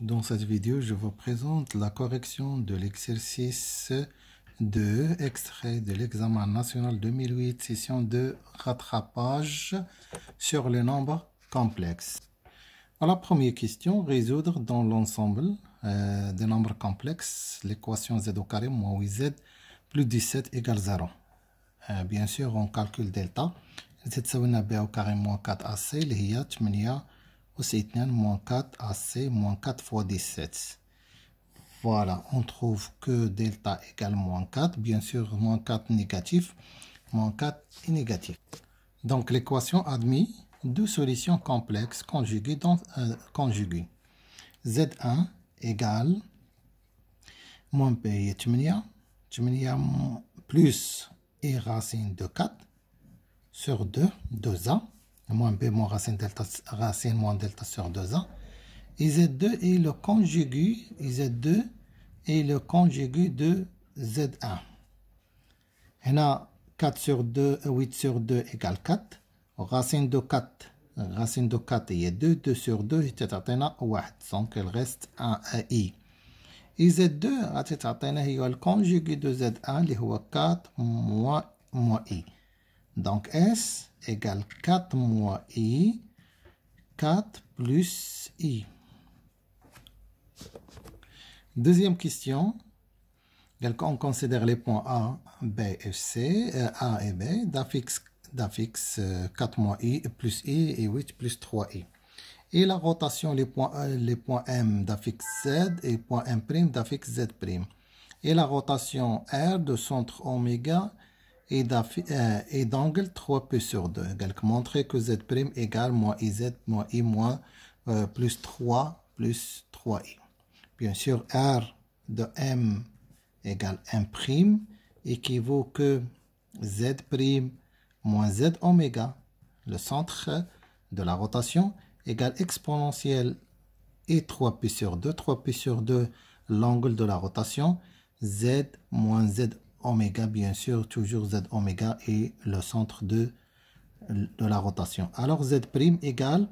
Dans cette vidéo, je vous présente la correction de l'exercice 2, extrait de l'examen national 2008, session de rattrapage sur les nombres complexes. La première question, résoudre dans l'ensemble des nombres complexes l'équation z au carré moins 8z plus 17 égale 0. Bien sûr, on calcule delta. z تساوي b au carré moins 4ac اللي هي 8 أس 2 moins 4ac moins 4 fois 17. Voilà, on trouve que delta égale moins 4. Bien sûr, moins 4 négatif, moins 4 est négatif. Donc, l'équation admet deux solutions complexes conjuguées dans conjuguées. Z1 égale moins b est 8 plus e racine de 4 sur 2, 2a, moins b moins racine delta racine moins delta sur 2a. Et Z2 est le conjugué, Z2 est le conjugué de Z1. On a 4 sur 2, 8 sur 2 égale 4. Racine de 4 est 2, 2 sur 2 est 1. Donc il reste un i. Et Z2 est le conjugué de Z1 qui est 4 moins i. Donc S égale 4 moins i, 4 plus i. Deuxième question. On considère les points A, B et C, A et B, d'affixe 4 moins i plus i et 8 plus 3i. Et la rotation, les points M d'affixe Z et point M' d'affixe Z'. Et la rotation R de centre oméga et d'angle 3p sur 2. Donc, montrer que Z' égale moins IZ moins I moins plus 3 plus 3i. Bien sûr, R de M égale M' équivaut que Z' moins Z oméga, le centre de la rotation, égale exponentielle et 3p sur 2. 3p sur 2, l'angle de la rotation. Z moins Z oméga, bien sûr, toujours Z oméga est le centre de la rotation. Alors Z' égale,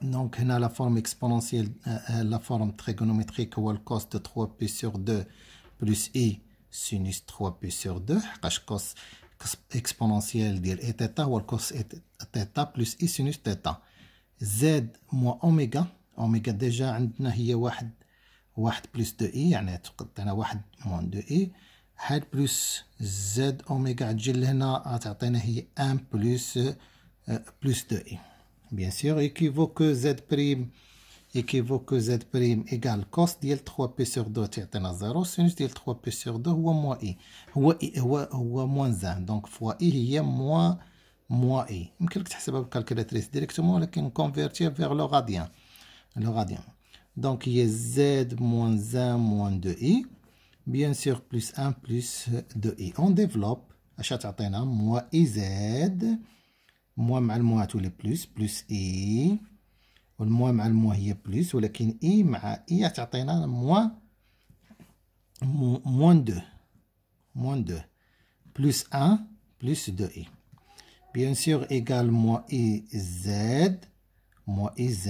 donc on a la forme exponentielle, la forme trigonométrique ou le cos de 3p sur 2 plus i sinus 3p sur 2. Cos exponentielle dire et θ ou le cos θ plus i sinus θ. Z moins oméga, oméga déjà عندنا هي 1 plus 2i يعني تعطينا 1 moins 2i. هاد بلس زد اوميغا تجي لهنا تعطينا هي 1 بلس 2i. Bien sûr, équivaut que Z' égale cos ديال 3p sur 2 تعطينا 0. sinus ديال 3p sur 2 هو moins i. هو moins 1. donc fois i هي moins i. يمكنك تحسبها بالكالكولاتريس ديريكتومون ولكن convertir vers le radien. donc هي Z moins 1 moins 2i. Bien sûr, plus 1 plus 2i. On développe. achat عطينا moins iz. moins مع الموا tous les plus i. والموا مع الموا هي plus. ولكن i مع i تعطينا moins 2. plus 1 plus 2i. Bien sûr, égale moins iz. moins iz.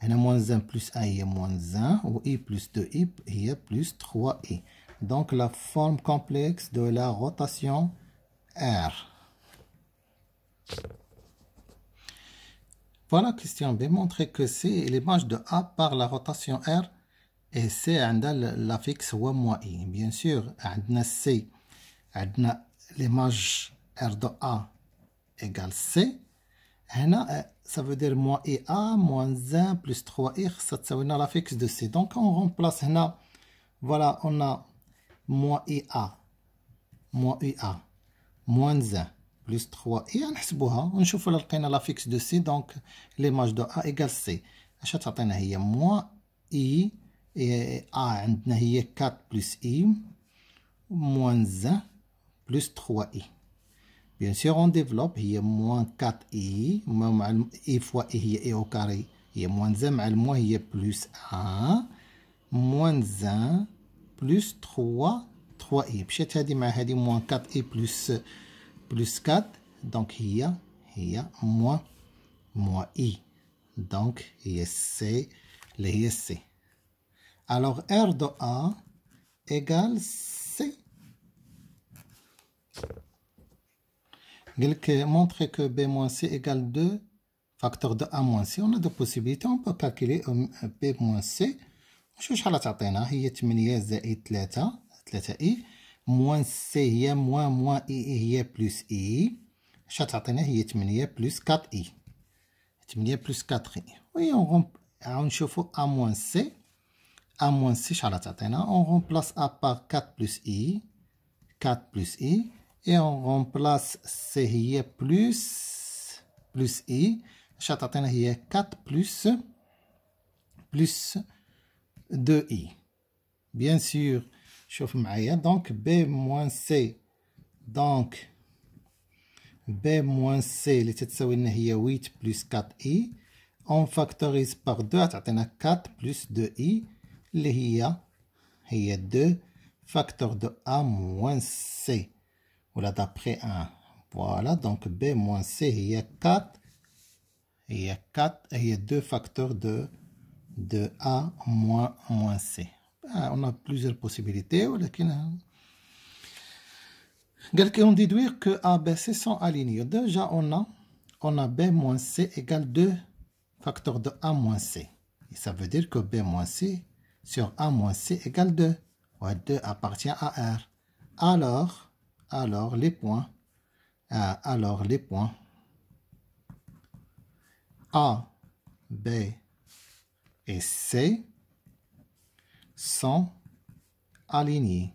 هنا moins 1 plus 1 هي moins 1 ou i plus 2i هي plus 3i. Donc la forme complexe de la rotation R. Voilà question B. Montrer que C est l'image de A par la rotation R et C عندها l'affixe هو moins i. Bien sûr, عندنا C عندنا l'image R de A égale C. هنا ça veut dire moins IA moins 1 plus 3i ça تساوي لنا l'affixe de C. Donc on remplace هنا. Voilà, on a moins IA moins 1 plus 3i. نحسبوها ونشوفوا لقينا l'affixe de C. donc l'image de A égale C. اش تعطينا هي moins i et A عندنا هي 4 plus i moins 1 plus 3i. Bien sûr, on développe, il y a moins 4i, i fois i, il y a i au carré, il y a moins 1, mais le moins, il y a plus 1, moins 1, plus 3, 3i. Puis, هذه مع هذه moins 4i plus 4, donc il y a moins i. Donc, il y a c, il y a c. Alors, R de A égale C. Montrer que B moins C égale 2 facteur de A moins C. On a deux possibilités. On peut calculer B moins C. شحال تعطينا هي 8 زائد 3 إي موان سي هي موان إي هي بلس إي شحال تعطينا هي 8 بلس 4 إي 8 بلس 4 إي وي عاود نشوفو أ موان سي شحال تعطينا on remplace A par 4 plus I 4 plus I et on remplace C هي plus I شحال تعطينا هي 4 plus 2i. Bien sûr, chauffe معايا. Donc B moins C. Donc B moins C اللي تتساوي لنا هي 8 plus 4i. On factorise par 2 تعطينا 4 plus 2i اللي هي 2 facteur de A moins C. Voilà d'après 1. Voilà donc B moins C هي 4. هي 2 facteurs de A moins C. On a plusieurs possibilités. On déduire que A, B, C sont alignés. Déjà, on a B moins C égale 2 facteurs de A moins C. Et ça veut dire que B moins C sur A moins C égale 2. Ouais, 2 appartient à R. Alors les points. A, B et C sont alignés.